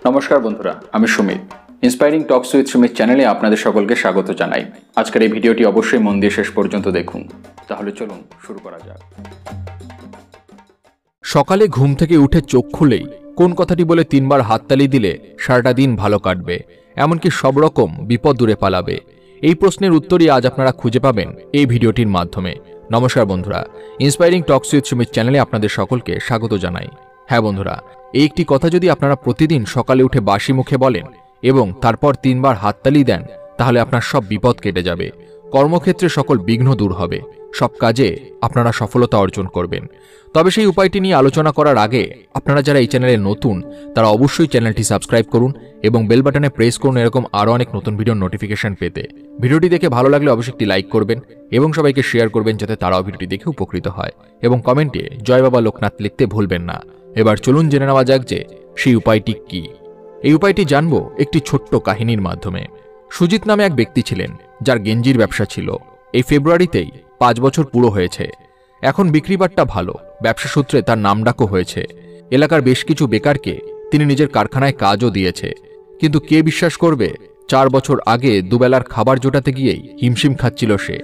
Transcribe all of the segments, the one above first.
নমস্কার বন্ধুরা, আমি Sumit. Inspiring talks with Sumit চ্যানেলে আপনাদের সকলকে স্বাগত জানাই। আজকের এই ভিডিওটি অবশ্যই মন দিয়ে শেষ পর্যন্ত দেখুন। তাহলে চলুন শুরু করা যাক। সকালে ঘুম থেকে উঠে চোখ খুলেই কোন কথাটি বলে 3 বার হাততালি দিলে সারাটা দিন ভালো কাটবে, এমনকি সব রকম বিপদ দূরে পালাবে? এই প্রশ্নের উত্তরই আজ আপনারা খুঁজে পাবেন এই ভিডিওটির মাধ্যমে। নমস্কার বন্ধুরা, ইন্সপায়ারিং টকস উইথ সুমিত চ্যানেলে আপনাদের সকলকে স্বাগত জানাই। হ্যাঁ বন্ধুরা, এই একটি কথা যদি আপনারা প্রতিদিন সকালে উঠে বাসি মুখে বলেন এবং তারপর 3 বার হাততালি দেন, তাহলে আপনার সব বিপদ কেটে যাবে, কর্মক্ষেত্রে সকল বিঘ্ন দূর হবে, সব কাজে আপনারা সফলতা অর্জন করবেন। তবে সেই উপায়টি নিয়ে আলোচনা করার আগে আপনারা যারা এই চ্যানেলে নতুন তারা অবশ্যই চ্যানেলটি সাবস্ক্রাইব করুন এবং বেল বাটনে প্রেস করুন এরকম আরও অনেক নতুন ভিডিওর নোটিফিকেশন পেতে। ভিডিওটি দেখে ভালো লাগলে অবশ্যই একটি লাইক করবেন এবং সবাইকে শেয়ার করবেন যাতে তারাও ভিডিওটি দেখে উপকৃত হয়, এবং কমেন্টে জয় বাবা লোকনাথ লিখতে ভুলবেন না। এবার চলুন জেনে নেওয়া যাক যে সেই উপায়টি কি। এই উপায়টি জানবো একটি ছোট্ট কাহিনীর মাধ্যমে। সুজিত নামে এক ব্যক্তি ছিলেন যার গেঞ্জির ব্যবসা ছিল। এই ফেব্রুয়ারিতেই 5 বছর পুরো হয়েছে। এখন বিক্রিবাট্টা ভালো, ব্যবসা সূত্রে তার নামডাকও হয়েছে। এলাকার বেশ কিছু বেকারকে তিনি নিজের কারখানায় কাজও দিয়েছে। কিন্তু কে বিশ্বাস করবে, 4 বছর আগে দুবেলার খাবার জোটাতে গিয়েই হিমশিম খাচ্ছিল সে।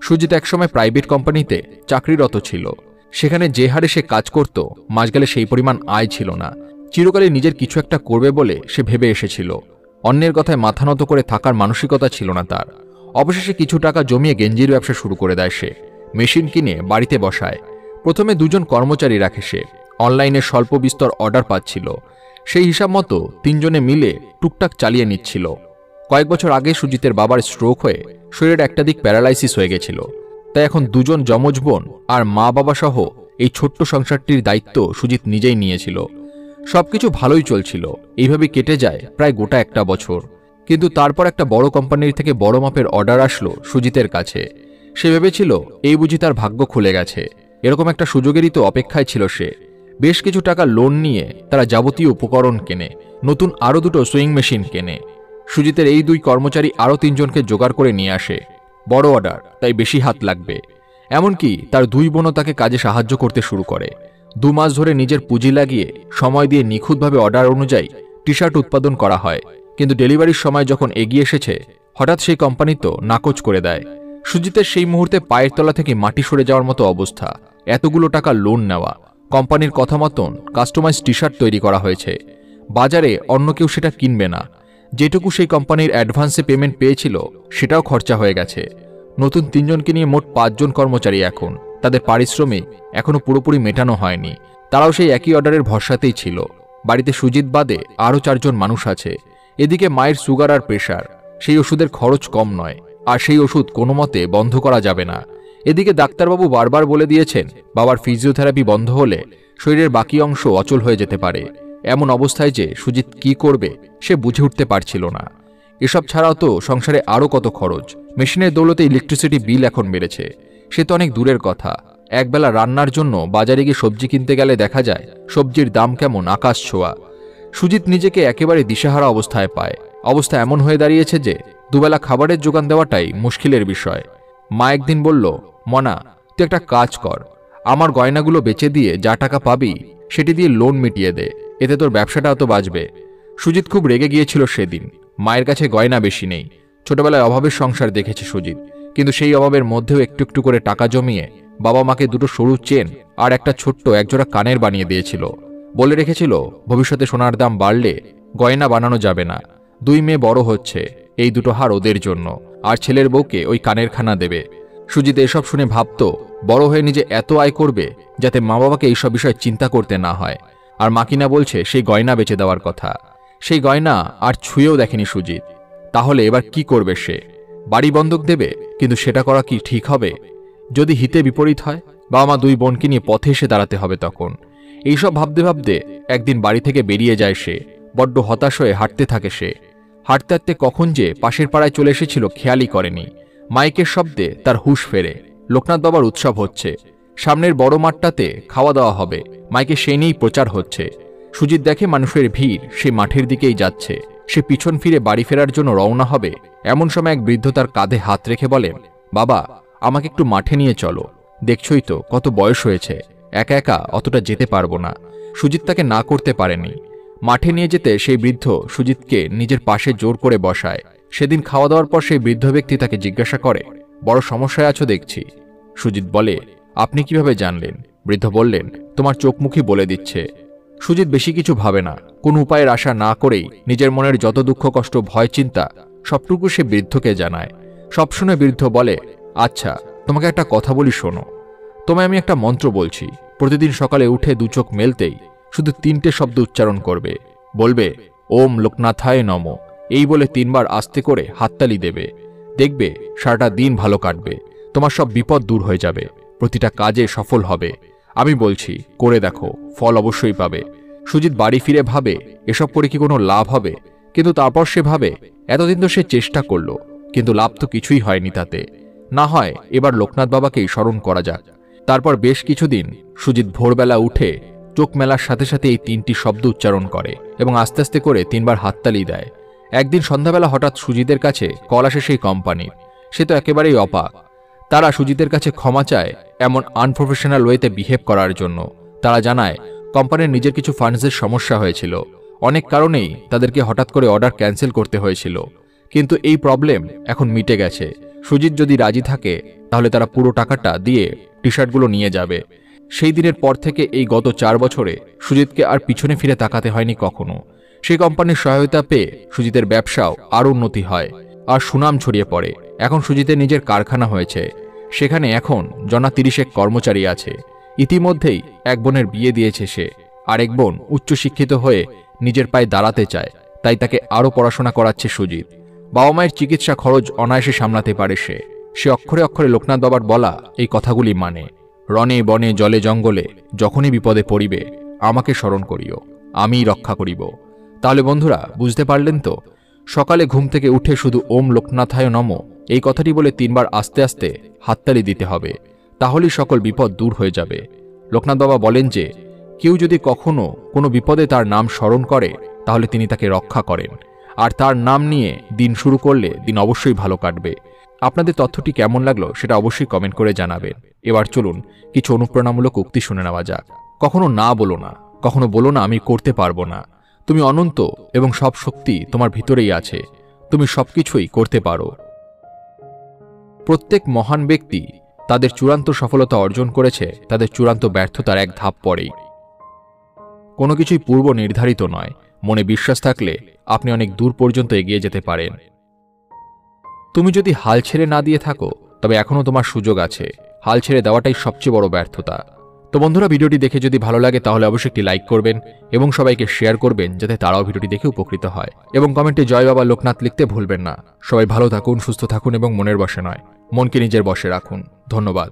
সুজিত একসময় প্রাইভেট কোম্পানিতে চাকরিরত ছিল। সেখানে যে হারে সে কাজ করত, মাস গেলে সেই পরিমাণ আয় ছিল না। চিরকালে নিজের কিছু একটা করবে বলে সে ভেবে এসেছিল। অন্যের কথায় মাথা নত করে থাকার মানসিকতা ছিল না তার। অবশেষে কিছু টাকা জমিয়ে গেঞ্জির ব্যবসা শুরু করে দেয় সে। মেশিন কিনে বাড়িতে বসায়। প্রথমে 2 জন কর্মচারী রাখে সে। অনলাইনে স্বল্প বিস্তর অর্ডার পাচ্ছিল। সেই হিসাব মতো 3 জনে মিলে টুকটাক চালিয়ে নিচ্ছিল। কয়েক বছর আগে সুজিতের বাবার স্ট্রোক হয়ে শরীরের একটা দিক প্যারালাইসিস হয়ে গেছিল। তাই এখন 2 জন যমজ বোন আর মা বাবা সহ এই ছোট্ট সংসারটির দায়িত্ব সুজিত নিজেই নিয়েছিল। সবকিছু ভালোই চলছিল। এইভাবে কেটে যায় প্রায় গোটা 1 বছর। কিন্তু তারপর একটা বড় কোম্পানির থেকে বড় মাপের অর্ডার আসলো সুজিতের কাছে। সে ভেবেছিল এই বুঝি তার ভাগ্য খুলে গেছে। এরকম একটা সুযোগেরই তো অপেক্ষায় ছিল সে। বেশ কিছু টাকা লোন নিয়ে তারা যাবতীয় উপকরণ কেনে, নতুন আরও 2টো সুইং মেশিন কেনে। সুজিতের এই 2 কর্মচারী আরও 3 জনকে জোগাড় করে নিয়ে আসে। বড় অর্ডার, তাই বেশি হাত লাগবে। এমনকি তার 2 বোনও তাকে কাজে সাহায্য করতে শুরু করে। 2 মাস ধরে নিজের পুঁজি লাগিয়ে সময় দিয়ে নিখুঁতভাবে অর্ডার অনুযায়ী টি শার্ট উৎপাদন করা হয়। কিন্তু ডেলিভারির সময় যখন এগিয়ে এসেছে, হঠাৎ সেই কোম্পানি তো নাকচ করে দেয়। সুজিতের সেই মুহূর্তে পায়ের তলা থেকে মাটি সরে যাওয়ার মতো অবস্থা। এতগুলো টাকা লোন নেওয়া, কোম্পানির কথা মতন কাস্টমাইজ টি শার্ট তৈরি করা হয়েছে। বাজারে অন্য কেউ সেটা কিনবে না। যেটুকু সেই কোম্পানির অ্যাডভান্সে পেমেন্ট পেয়েছিল সেটাও খরচা হয়ে গেছে। নতুন 3 জনকে নিয়ে মোট 5 জন কর্মচারী এখন। তাদের পারিশ্রমিক এখনো পুরোপুরি মেটানো হয়নি। তারাও সেই একই অর্ডারের ভরসাতেই ছিল। বাড়িতে সুজিত বাদে আরও 4 জন মানুষ আছে। এদিকে মায়ের সুগার আর প্রেশার, সেই ওষুধের খরচ কম নয়, আর সেই ওষুধ কোনো মতে বন্ধ করা যাবে না। এদিকে ডাক্তারবাবু বারবার বলে দিয়েছেন বাবার ফিজিওথেরাপি বন্ধ হলে শরীরের বাকি অংশ অচল হয়ে যেতে পারে। এমন অবস্থায় যে সুজিত কি করবে সে বুঝে উঠতে পারছিল না। এসব ছাড়াও তো সংসারে আরও কত খরচ। মেশিনের দৌলতে ইলেকট্রিসিটি বিল এখন বেড়েছে, সে তো অনেক দূরের কথা। একবেলা রান্নার জন্য বাজারে গিয়ে সবজি কিনতে গেলে দেখা যায় সবজির দাম কেমন আকাশ ছোঁয়া। সুজিত নিজেকে একেবারে দিশাহারা অবস্থায় পায়। অবস্থা এমন হয়ে দাঁড়িয়েছে যে দুবেলা খাবারের যোগান দেওয়াটাই মুশকিলের বিষয়। মা একদিন বলল, মনা, তুই একটা কাজ কর, আমার গয়নাগুলো বেচে দিয়ে যা টাকা পাবি সেটি দিয়ে লোন মিটিয়ে দে, এতে তোর ব্যবসাটাও তো বাঁচবে। সুজিত খুব রেগে গিয়েছিল সেদিন। মায়ের কাছে গয়না বেশি নেই। ছোটবেলায় অভাবের সংসার দেখেছে সুজিত, কিন্তু সেই অভাবের মধ্যেও একটু একটু করে টাকা জমিয়ে বাবা মাকে 2টো সরু চেন আর একটা ছোট্ট একজোড়া কানের বানিয়ে দিয়েছিল। বলে রেখেছিল ভবিষ্যতে সোনার দাম বাড়লে গয়না বানানো যাবে না। 2 মেয়ে বড় হচ্ছে, এই 2টো হার ওদের জন্য, আর ছেলের বউকে ওই কানের খানা দেবে। সুজিত এসব শুনে ভাবত বড় হয়ে নিজে এত আয় করবে যাতে মা বাবাকে এইসব বিষয় চিন্তা করতে না হয়। আর মা কিনা বলছে সেই গয়না বেচে দেওয়ার কথা। সেই গয়না আর ছুঁয়েও দেখেনি সুজিত। তাহলে এবার কি করবে সে? বাড়ি বন্ধক দেবে, কিন্তু সেটা করা কি ঠিক হবে? যদি হিতে বিপরীত হয়, বাবা মা 2 বোনকে নিয়ে পথে এসে দাঁড়াতে হবে তখন। এইসব ভাবতে ভাবতে একদিন বাড়ি থেকে বেরিয়ে যায় সে। বড্ড হতাশ হয়ে হাঁটতে থাকে সে। হাঁটতে হাঁটতে কখন যে পাশের পাড়ায় চলে এসেছিল খেয়ালই করেনি। মাইকের শব্দে তার হুঁশ ফেরে। লোকনাথ বাবার উৎসব হচ্ছে। সামনের বড় মাঠটাতে খাওয়া দাওয়া হবে। মাইকে সেই নিয়েই প্রচার হচ্ছে। সুজিত দেখে মানুষের ভিড় সেই মাঠের দিকেই যাচ্ছে। সে পিছন ফিরে বাড়ি ফেরার জন্য রওনা হবে। এমন সময় এক বৃদ্ধ তার কাঁধে হাত রেখে বলেন, বাবা, আমাকে একটু মাঠে নিয়ে চলো। দেখছই তো কত বয়স হয়েছে, একা একা অতটা যেতে পারবো না। সুজিত তাকে না করতে পারেনি। মাঠে নিয়ে যেতে সেই বৃদ্ধ সুজিতকে নিজের পাশে জোর করে বসায়। সেদিন খাওয়া দাওয়ার পর সেই বৃদ্ধ ব্যক্তি তাকে জিজ্ঞাসা করে, বড় সমস্যায় আছো দেখছি। সুজিত বলে, আপনি কিভাবে জানলেন? বৃদ্ধ বললেন, তোমার চোখমুখী বলে দিচ্ছে। সুজিত বেশি কিছু ভাবে না, কোন উপায়ের আশা না করেই নিজের মনের যত দুঃখ কষ্ট ভয় চিন্তা সবটুকু সে বৃদ্ধকে জানায়। সব শুনে বৃদ্ধ বলে, আচ্ছা তোমাকে একটা কথা বলি শোনো। তোমায় আমি একটা মন্ত্র বলছি, প্রতিদিন সকালে উঠে দু চোখ মেলতেই শুধু 3টে শব্দ উচ্চারণ করবে। বলবে, ওম লোকনাথায় নম। এই বলে 3বার আস্তে করে হাততালি দেবে। দেখবে সারাটা দিন ভালো কাটবে, তোমার সব বিপদ দূর হয়ে যাবে, প্রতিটা কাজে সফল হবে। আমি বলছি করে দেখো, ফল অবশ্যই পাবে। সুজিত বাড়ি ফিরে ভাবে, এসব করে কি কোনো লাভ হবে? কিন্তু তারপর সে ভাবে, এতদিন তো সে চেষ্টা করলো, কিন্তু লাভ তো কিছুই হয়নি তাতে। না হয় এবার লোকনাথ বাবাকেই স্মরণ করা যাক। তারপর বেশ কিছুদিন সুজিত ভোরবেলা উঠে চোখ মেলার সাথে সাথে এই 3টি শব্দ উচ্চারণ করে এবং আস্তে আস্তে করে 3বার হাততালি দেয়। একদিন সন্ধ্যাবেলা হঠাৎ সুজিতের কাছে কল আসে সেই কোম্পানির। সে তো একেবারেই অবাক। তারা সুজিতের কাছে ক্ষমা চায় এমন আনপ্রফেশনাল ওয়েতে বিহেভ করার জন্য। তারা জানায় কোম্পানির নিজের কিছু ফান্ডসের সমস্যা হয়েছিল, অনেক কারণেই তাদেরকে হঠাৎ করে অর্ডার ক্যান্সেল করতে হয়েছিল, কিন্তু এই প্রবলেম এখন মিটে গেছে। সুজিত যদি রাজি থাকে তাহলে তারা পুরো টাকাটা দিয়ে টি শার্টগুলো নিয়ে যাবে। সেই দিনের পর থেকে এই গত 4 বছরে সুজিতকে আর পিছনে ফিরে তাকাতে হয়নি কখনো। সেই কোম্পানির সহায়তা পেয়ে সুজিতের ব্যবসাও আরও উন্নতি হয় আর সুনাম ছড়িয়ে পড়ে। এখন সুজিতের নিজের কারখানা হয়েছে, সেখানে এখন জনা 30 কর্মচারী আছে। ইতিমধ্যেই এক বোনের বিয়ে দিয়েছে সে, আর এক বোন উচ্চশিক্ষিত হয়ে নিজের পায়ে দাঁড়াতে চায়, তাই তাকে আরও পড়াশোনা করাচ্ছে সুজিত। বাবা মায়ের চিকিৎসা খরচ অনায়াসে সামলাতে পারে সে অক্ষরে অক্ষরে লোকনাথ বাবার বলা এই কথাগুলি মানে। রণে বনে জলে জঙ্গলে যখনই বিপদে পড়িবে আমাকে স্মরণ করিও, আমিই রক্ষা করিব। তাহলে বন্ধুরা বুঝতে পারলেন তো, সকালে ঘুম থেকে উঠে শুধু ওম লোকনাথায় নম এই কথাটি বলে 3বার আস্তে আস্তে হাততালি দিতে হবে, তাহলেই সকল বিপদ দূর হয়ে যাবে। লোকনাথ বাবা বলেন যে কেউ যদি কখনো কোনো বিপদে তার নাম স্মরণ করে তাহলে তিনি তাকে রক্ষা করেন, আর তার নাম নিয়ে দিন শুরু করলে দিন অবশ্যই ভালো কাটবে। আপনাদের তথ্যটি কেমন লাগলো সেটা অবশ্যই কমেন্ট করে জানাবেন। এবার চলুন কিছু অনুপ্রেরণামূলক উক্তি শুনে নেওয়া যাক। কখনো না বলো না, কখনো বলো না আমি করতে পারবো না। তুমি অনন্ত এবং সব শক্তি তোমার ভিতরেই আছে, তুমি সবকিছুই করতে পারো। প্রত্যেক মহান ব্যক্তি তাদের চূড়ান্ত সফলতা অর্জন করেছে তাদের চূড়ান্ত ব্যর্থতার এক ধাপ পরেই। কোনো কিছুই পূর্ব নির্ধারিত নয়, মনে বিশ্বাস থাকলে আপনি অনেক দূর পর্যন্ত এগিয়ে যেতে পারেন। তুমি যদি হাল ছেড়ে না দিয়ে থাকো তবে এখনো তোমার সুযোগ আছে, হাল ছেড়ে দেওয়াটাই সবচেয়ে বড় ব্যর্থতা। তো বন্ধুরা, ভিডিওটি দেখে যদি ভালো লাগে তাহলে অবশ্যই একটি লাইক করবেন এবং সবাইকে শেয়ার করবেন যাতে তারাও ভিডিওটি দেখে উপকৃত হয়, এবং কমেন্টে জয় বাবা লোকনাথ লিখতে ভুলবেন না। সবাই ভালো থাকুন, সুস্থ থাকুন এবং মনের বশে নয়, মনকে নিজের বশে রাখুন। ধন্যবাদ।